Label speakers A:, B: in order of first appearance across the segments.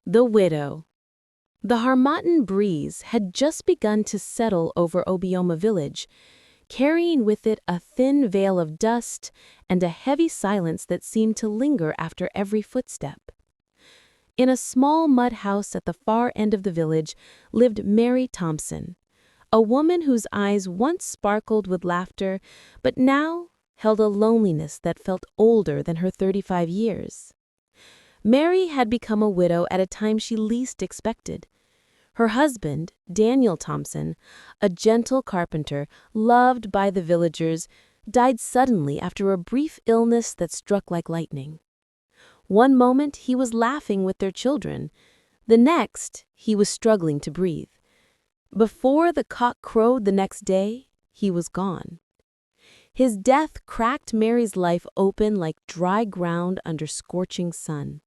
A: The Widow. The Harmattan breeze had just begun to settle over Obioma village, carrying with it a thin veil of dust and a heavy silence that seemed to linger after every footstep. In a small mud house at the far end of the village lived Mary Thompson, a woman whose eyes once sparkled with laughter, but now held a loneliness that felt older than her 35 years. Mary had become a widow at a time she least expected. Her husband, Daniel Thompson, a gentle carpenter loved by the villagers, died suddenly after a brief illness that struck like lightning. One moment he was laughing with their children, the next he was struggling to breathe. Before the cock crowed the next day, he was gone. His death cracked Mary's life open like dry ground under scorching sun.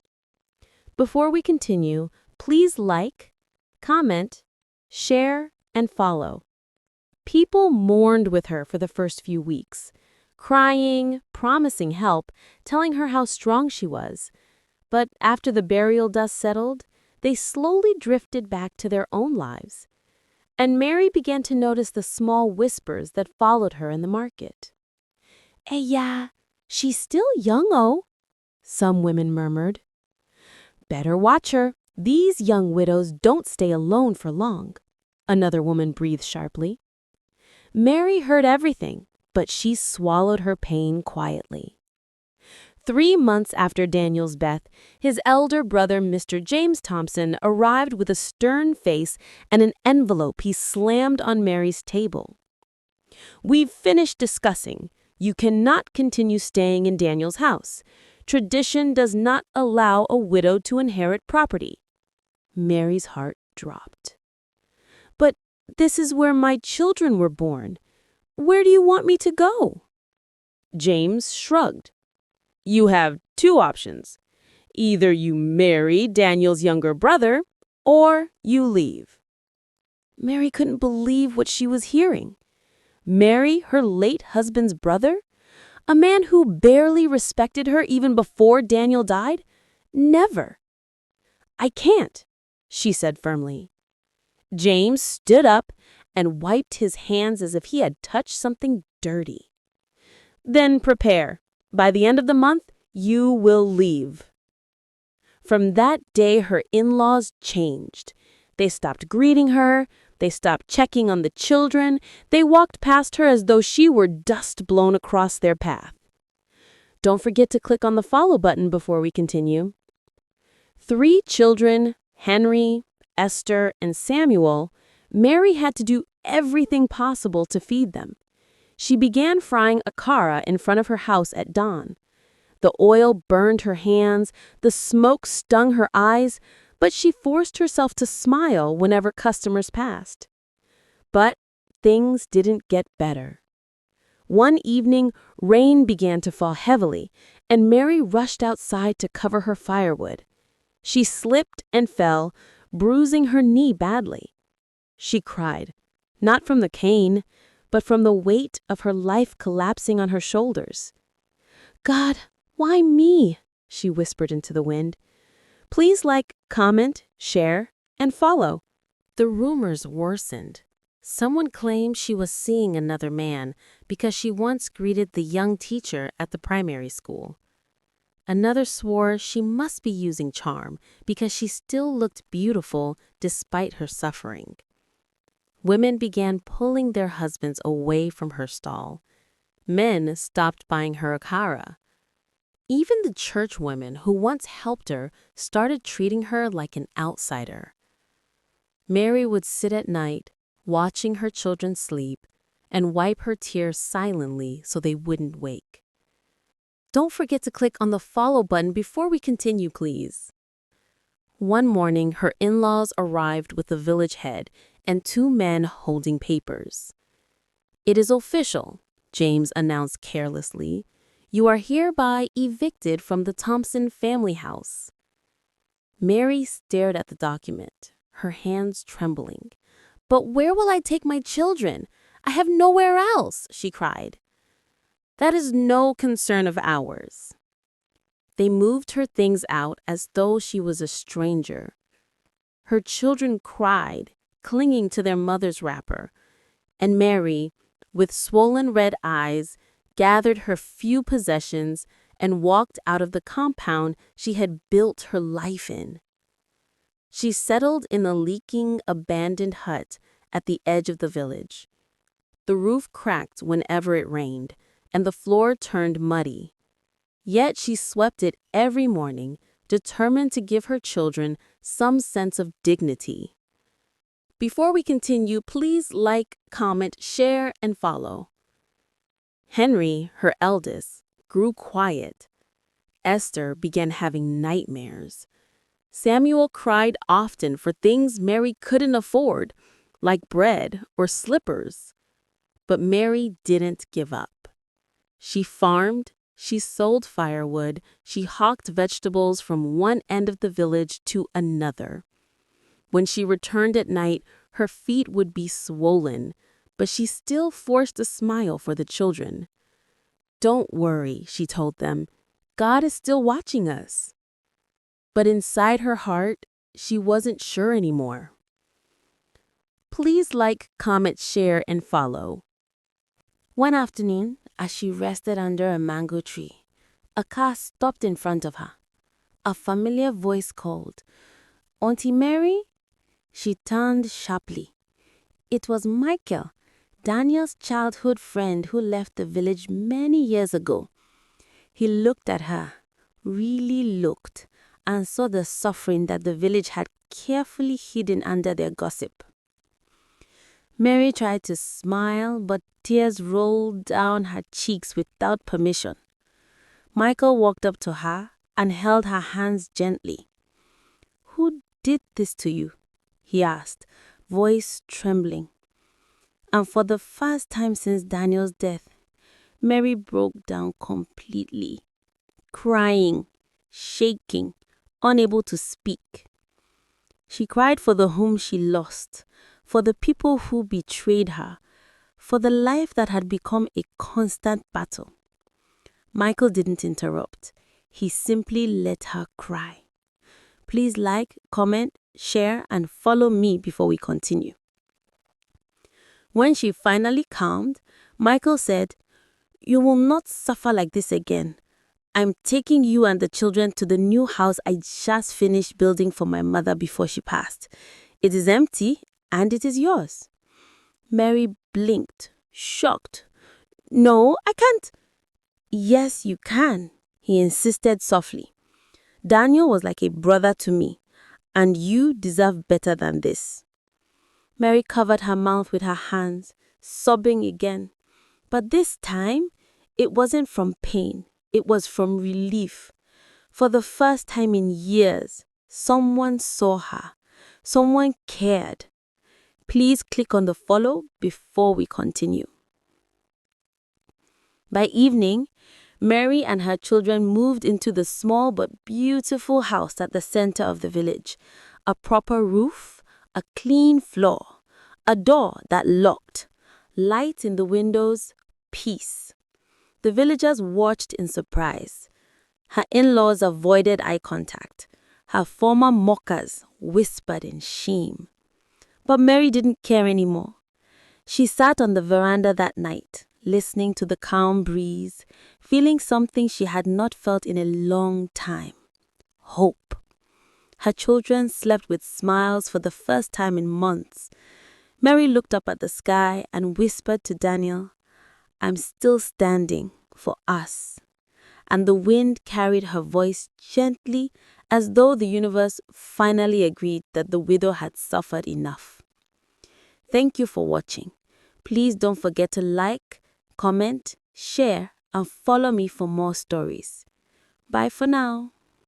A: Before we continue, please like, comment, share, and follow. People mourned with her for the first few weeks, crying, promising help, telling her how strong she was. But after the burial dust settled, they slowly drifted back to their own lives. And Mary began to notice the small whispers that followed her in the market. "Yeah, she's still young, some women murmured. "Better watch her. These young widows don't stay alone for long," another woman breathed sharply. Mary heard everything, but she swallowed her pain quietly. 3 months after Daniel's death, his elder brother, Mr. James Thompson, arrived with a stern face and an envelope he slammed on Mary's table. "We've finished discussing. You cannot continue staying in Daniel's house. Tradition does not allow a widow to inherit property." Mary's heart dropped. "But this is where my children were born. Where do you want me to go?" James shrugged. "You have 2 options. Either you marry Daniel's younger brother, or you leave." Mary couldn't believe what she was hearing. Marry her late husband's brother? A man who barely respected her even before Daniel died? Never. "I can't," she said firmly. James stood up and wiped his hands as if he had touched something dirty. "Then prepare. By the end of the month, you will leave." From that day, her in-laws changed. They stopped greeting her. They stopped checking on the children. They walked past her as though she were dust blown across their path. Don't forget to click on the follow button before we continue. 3 children, Henry, Esther, and Samuel, Mary had to do everything possible to feed them. She began frying akara in front of her house at dawn. The oil burned her hands, the smoke stung her eyes, but she forced herself to smile whenever customers passed. But things didn't get better. One evening, rain began to fall heavily, and Mary rushed outside to cover her firewood. She slipped and fell, bruising her knee badly. She cried, not from the cane, but from the weight of her life collapsing on her shoulders. "God, why me?" she whispered into the wind. Please like, comment, share, and follow. The rumors worsened. Someone claimed she was seeing another man because she once greeted the young teacher at the primary school. Another swore she must be using charm because she still looked beautiful despite her suffering. Women began pulling their husbands away from her stall. Men stopped buying her akara. Even the church women who once helped her started treating her like an outsider. Mary would sit at night, watching her children sleep, and wipe her tears silently so they wouldn't wake. Don't forget to click on the follow button before we continue, please. One morning, her in-laws arrived with the village head and 2 men holding papers. "It is official," James announced carelessly. "You are hereby evicted from the Thompson family house." Mary stared at the document, her hands trembling. "But where will I take my children? I have nowhere else," she cried. "That is no concern of ours." They moved her things out as though she was a stranger. Her children cried, clinging to their mother's wrapper, and Mary, with swollen red eyes, gathered her few possessions and walked out of the compound she had built her life in. She settled in a leaking, abandoned hut at the edge of the village. The roof cracked whenever it rained, and the floor turned muddy. Yet she swept it every morning, determined to give her children some sense of dignity. Before we continue, please like, comment, share, and follow. Henry, her eldest, grew quiet. Esther began having nightmares. Samuel cried often for things Mary couldn't afford, like bread or slippers. But Mary didn't give up. She farmed, she sold firewood, she hawked vegetables from one end of the village to another. When she returned at night, her feet would be swollen, but she still forced a smile for the children. "Don't worry," she told them. "God is still watching us." But inside her heart, she wasn't sure anymore. Please like, comment, share, and follow. One afternoon, as she rested under a mango tree, a car stopped in front of her. A familiar voice called, "Auntie Mary?" She turned sharply. It was Michael, Daniel's childhood friend who left the village many years ago. He looked at her, really looked, and saw the suffering that the village had carefully hidden under their gossip. Mary tried to smile, but tears rolled down her cheeks without permission. Michael walked up to her and held her hands gently. "Who did this to you?" he asked, voice trembling. And for the first time since Daniel's death, Mary broke down completely, crying, shaking, unable to speak. She cried for the home she lost, for the people who betrayed her, for the life that had become a constant battle. Michael didn't interrupt. He simply let her cry. Please like, comment, share, and follow me before we continue. When she finally calmed, Michael said, "You will not suffer like this again. I'm taking you and the children to the new house I just finished building for my mother before she passed. It is empty and it is yours." Mary blinked, shocked. "No, I can't." "Yes, you can," he insisted softly. "Daniel was like a brother to me, and you deserve better than this." Mary covered her mouth with her hands, sobbing again. But this time, it wasn't from pain. It was from relief. For the first time in years, someone saw her. Someone cared. Please click on the follow before we continue. By evening, Mary and her children moved into the small but beautiful house at the center of the village. A proper roof, a clean floor, a door that locked, light in the windows, peace. The villagers watched in surprise. Her in-laws avoided eye contact. Her former mockers whispered in shame. But Mary didn't care anymore. She sat on the veranda that night, listening to the calm breeze, feeling something she had not felt in a long time: hope. Her children slept with smiles for the first time in months. Mary looked up at the sky and whispered to Daniel, "I'm still standing for us." And the wind carried her voice gently, as though the universe finally agreed that the widow had suffered enough. Thank you for watching. Please don't forget to like, comment, share, and follow me for more stories. Bye for now.